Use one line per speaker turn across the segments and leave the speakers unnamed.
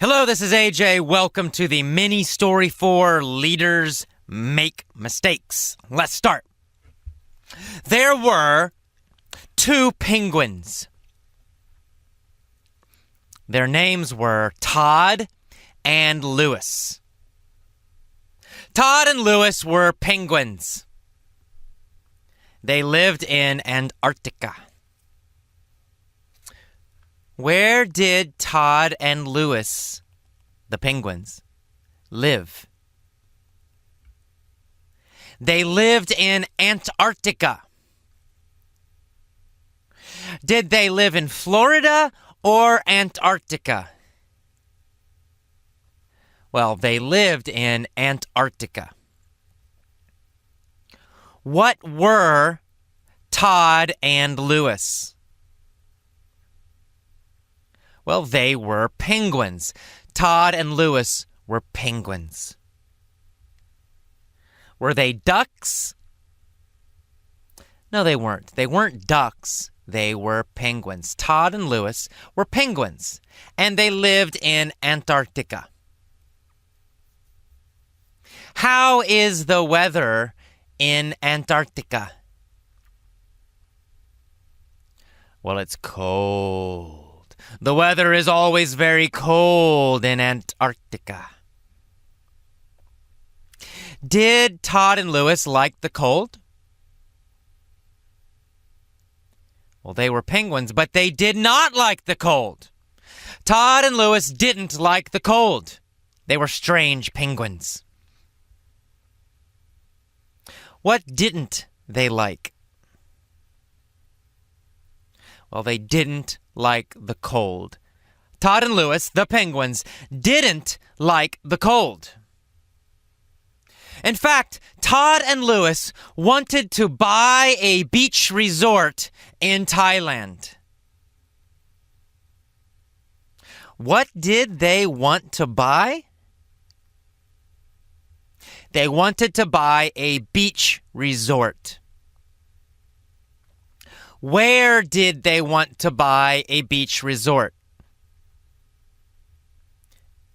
Hello, this is AJ. Welcome to the mini story for Leaders Make Mistakes. Let's start. There were two penguins. Their names were Todd and Lewis. Todd and Lewis were penguins. They lived in Antarctica. Where did Todd and Lewis, the penguins, live? They lived in Antarctica. Did they live in Florida or Antarctica? Well, they lived in Antarctica. What were Todd and Lewis? Well, they were penguins. Todd and Lewis were penguins. Were they ducks? No, they weren't. They weren't ducks. They were penguins. Todd and Lewis were penguins, and they lived in Antarctica. How is the weather in Antarctica? Well, it's cold. The weather is always very cold in Antarctica. Did Todd and Lewis like the cold? Well, they were penguins, but they did not like the cold. Todd and Lewis didn't like the cold. They were strange penguins. What didn't they like? Well, they didn't like the cold. Todd and Lewis, the penguins, didn't like the cold. In fact, Todd and Lewis wanted to buy a beach resort in Thailand. What did they want to buy? They wanted to buy a beach resort. Where did they want to buy a beach resort?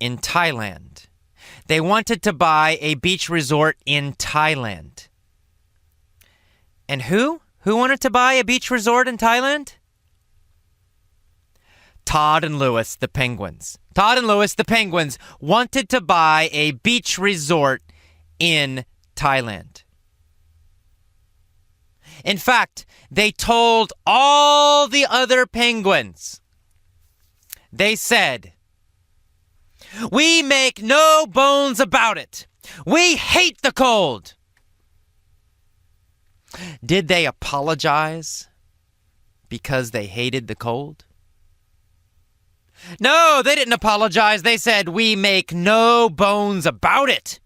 In Thailand. They wanted to buy a beach resort in Thailand. And who? Who wanted to buy a beach resort in Thailand? Todd and Lewis, the penguins. Todd and Lewis, the penguins, wanted to buy a beach resort in Thailand. In fact, they told all the other penguins. They said, "We make no bones about it. We hate the cold." Did they apologize because they hated the cold? No, they didn't apologize. They said, "We make no bones about it.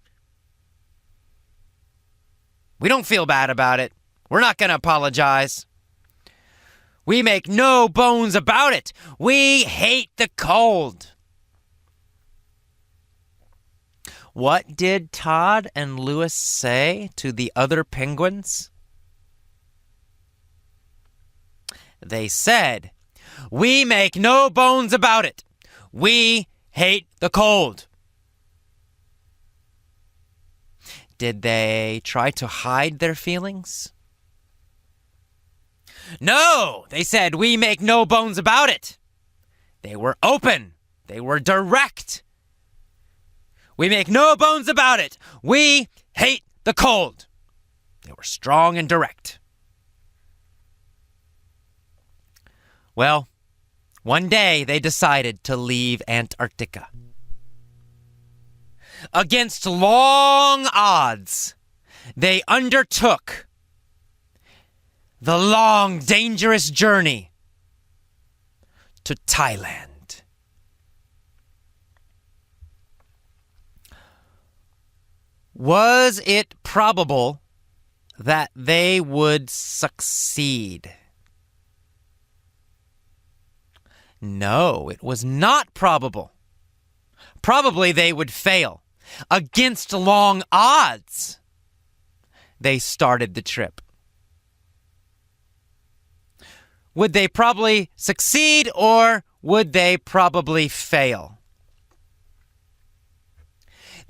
We don't feel bad about it. We're not going to apologize. We make no bones about it. We hate the cold." What did Todd and Lewis say to the other penguins? They said, "We make no bones about it. We hate the cold." Did they try to hide their feelings? No, they said, "We make no bones about it." They were open. They were direct. We make no bones about it. We hate the cold. They were strong and direct. Well, one day they decided to leave Antarctica. Against long odds, they undertook the long, dangerous journey to Thailand. Was it probable that they would succeed? No, it was not probable. Probably they would fail. Against long odds, they started the trip. Would they probably succeed or would they probably fail?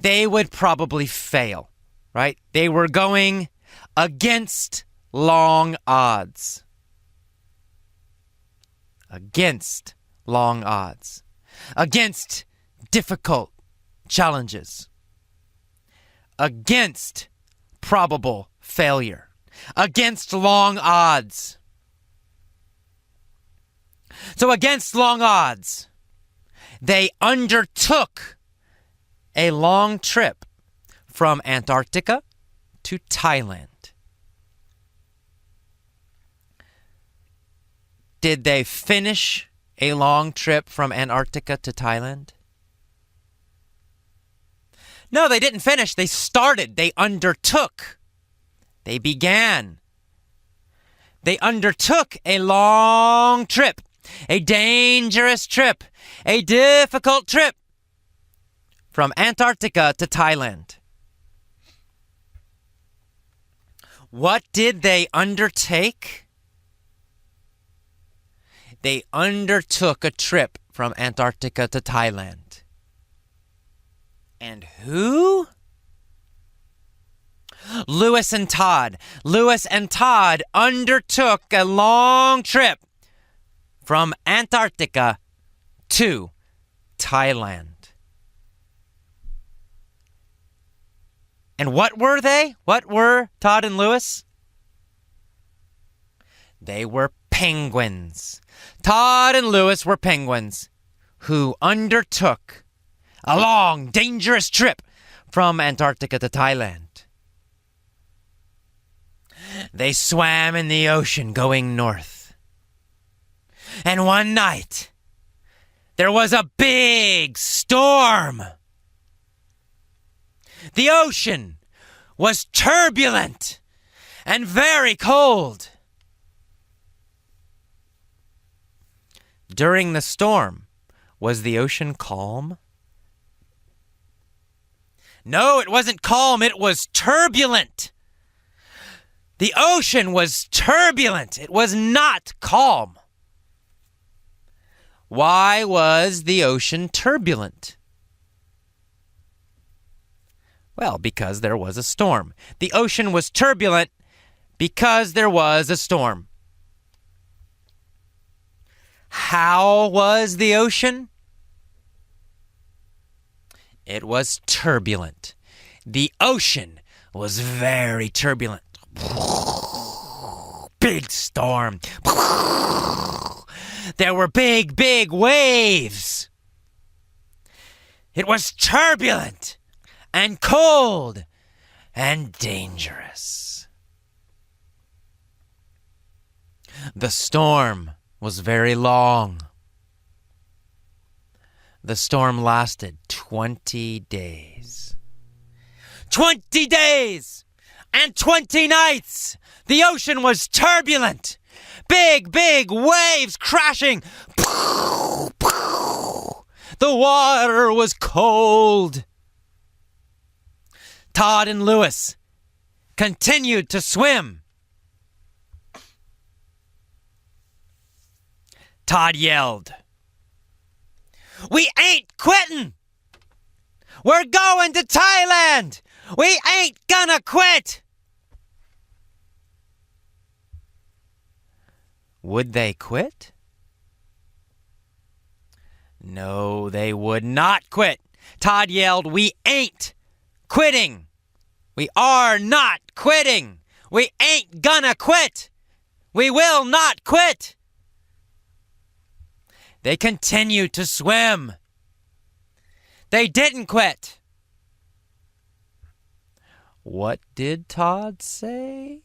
they would probably fail, right? They were going against long odds. Against long odds. Against difficult challenges. Against probable failure. Against long odds. So against long odds, they undertook a long trip from Antarctica to Thailand. Did they finish a long trip from Antarctica to Thailand? No, they didn't finish. They started. They undertook. They began. They undertook a long trip, a dangerous trip, a difficult trip from Antarctica to Thailand. What did they undertake? They undertook a trip from Antarctica to Thailand. And who? Lewis and Todd. Lewis and Todd undertook a long trip from Antarctica to Thailand. And what were they? What were Todd and Lewis? They were penguins. Todd and Lewis were penguins who undertook a long, dangerous trip from Antarctica to Thailand. They swam in the ocean going north. And one night, there was a big storm. The ocean was turbulent and very cold. During the storm, was the ocean calm? No, it wasn't calm. It was turbulent. The ocean was turbulent. It was not calm. Why was the ocean turbulent? Well, because there was a storm. The ocean was turbulent because there was a storm. How was the ocean? It was turbulent. The ocean was very turbulent. Big storm. There were big, big waves. It was turbulent and cold and dangerous. The storm was very long. The storm lasted 20 days. 20 days and 20 nights! The ocean was turbulent. Big, big waves crashing. The water was cold. Todd and Lewis continued to swim. Todd yelled, "We ain't quitting! We're going to Thailand! We ain't gonna quit!" Would they quit? No, they would not quit. Todd yelled, "We ain't quitting! We are not quitting! We ain't gonna quit! We will not quit!" They continued to swim. They didn't quit. What did Todd say?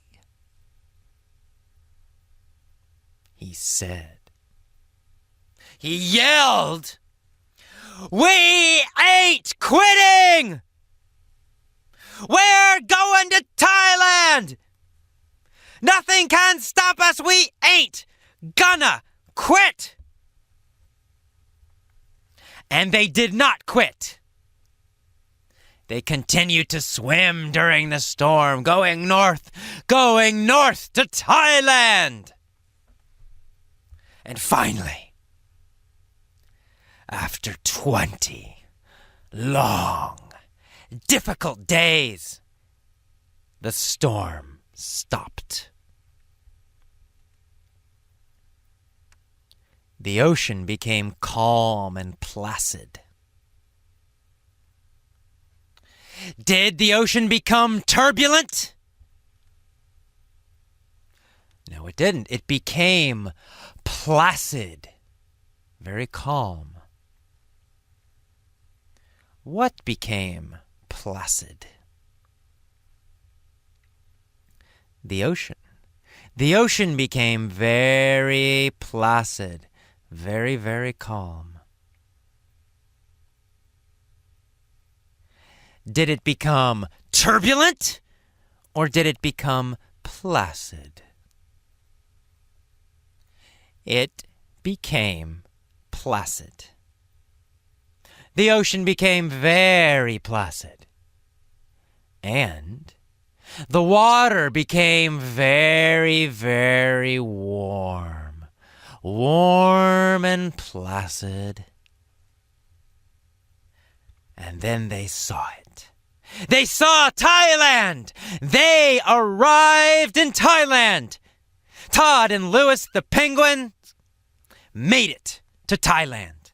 He yelled, "We ain't quitting! We're going to Thailand! Nothing can stop us! We ain't gonna quit!" And they did not quit. They continued to swim during the storm, going north to Thailand. And finally, after 20 long difficult days, the storm stopped. The ocean became calm and placid. Did the ocean become turbulent? No, it didn't. It became placid, very calm. What became placid? The ocean. The ocean became very placid, very, very calm. Did it become turbulent or did it become placid? It became placid. The ocean became very placid. And the water became very, very warm. Warm and placid. And then they saw it. They saw Thailand! They arrived in Thailand! Todd and Louis the penguins made it to Thailand.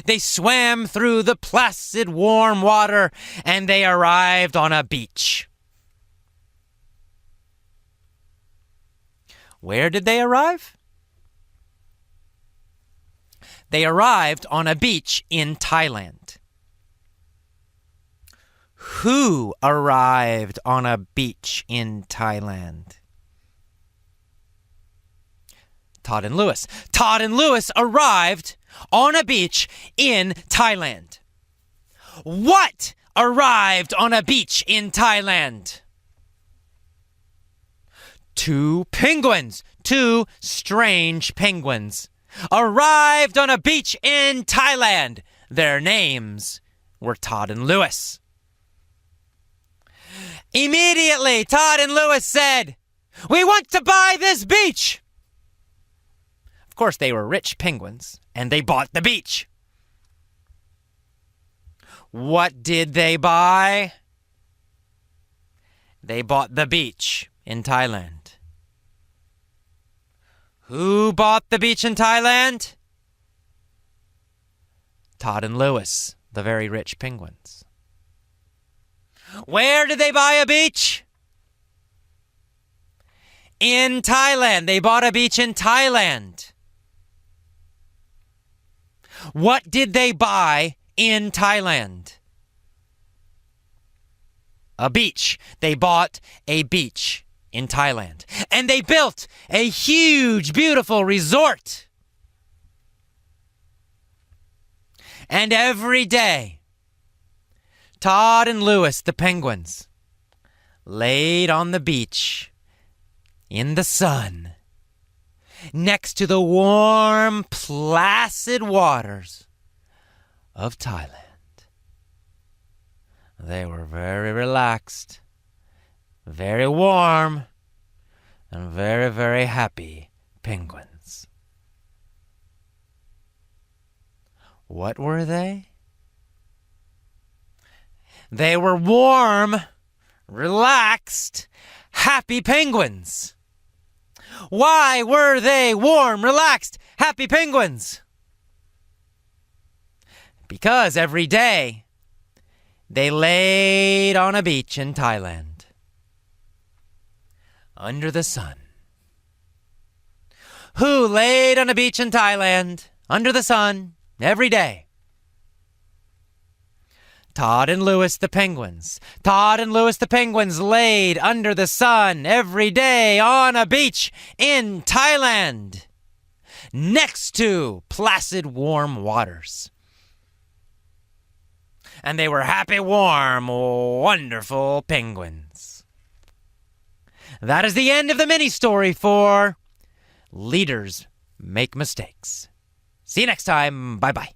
They swam through the placid, warm water, and they arrived on a beach. Where did they arrive? They arrived on a beach in Thailand. Who arrived on a beach in Thailand? Todd and Louis. Todd and Louis arrived on a beach in Thailand. What arrived on a beach in Thailand? Two penguins. Two strange penguins arrived on a beach in Thailand. Their names were Todd and Louis. Immediately, Todd and Louis said, "We want to buy this beach." Of course, they were rich penguins, and they bought the beach. What did they buy? They bought the beach in Thailand. Who bought the beach in Thailand? Todd and Louis, the very rich penguins. Where did they buy a beach? In Thailand. They bought a beach in Thailand. What did they buy in Thailand? A beach. They bought a beach in Thailand. And they built a huge, beautiful resort. And every day, Todd and Louis, the penguins, laid on the beach in the sun next to the warm, placid waters of Thailand. They were very relaxed, very warm, and very, very happy penguins. What were they? They were warm, relaxed, happy penguins. Why were they warm, relaxed, happy penguins? Because every day they laid on a beach in Thailand under the sun. Who laid on a beach in Thailand under the sun every day? Todd and Louis the penguins. Todd and Louis the penguins laid under the sun every day on a beach in Thailand, next to placid, warm waters. And they were happy, warm, wonderful penguins. That is the end of the mini-story for Leaders Make Mistakes. See you next time. Bye-bye.